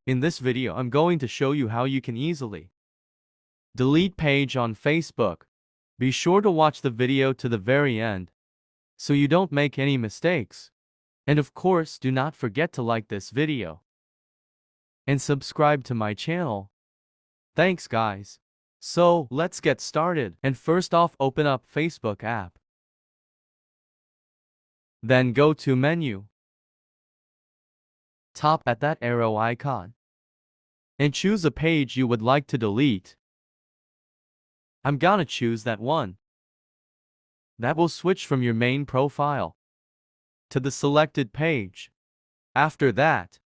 In this video, I'm going to show you how you can easily delete page on Facebook. Be sure to watch the video to the very end so you don't make any mistakes. And of course, do not forget to like this video and subscribe to my channel. Thanks guys. So, let's get started. And first off, open up Facebook app. Then go to menu. Tap at that arrow icon and choose a page you would like to delete. I'm gonna choose that one. That will switch from your main profile to the selected page. After that,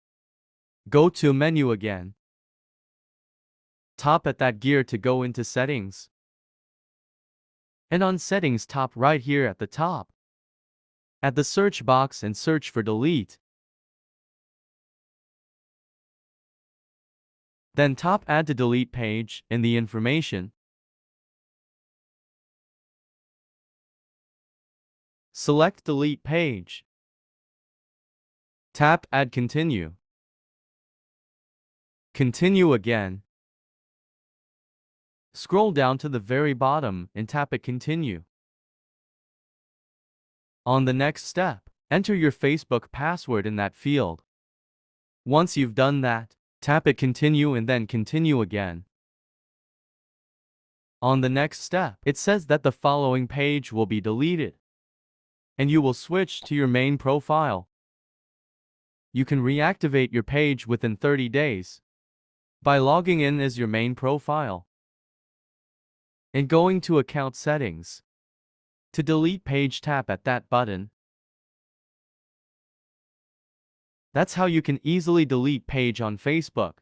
go to menu again. Tap at that gear to go into settings. And on settings, tap right here at the top at the search box and search for delete. Then tap add to delete page in the information. Select delete page. Tap add continue. Continue again. Scroll down to the very bottom and tap at continue. On the next step, enter your Facebook password in that field. Once you've done that, tap at continue and then continue again. On the next step, it says that the following page will be deleted, and you will switch to your main profile. You can reactivate your page within 30 days by logging in as your main profile and going to account settings. To delete page, tap at that button. That's how you can easily delete page on Facebook.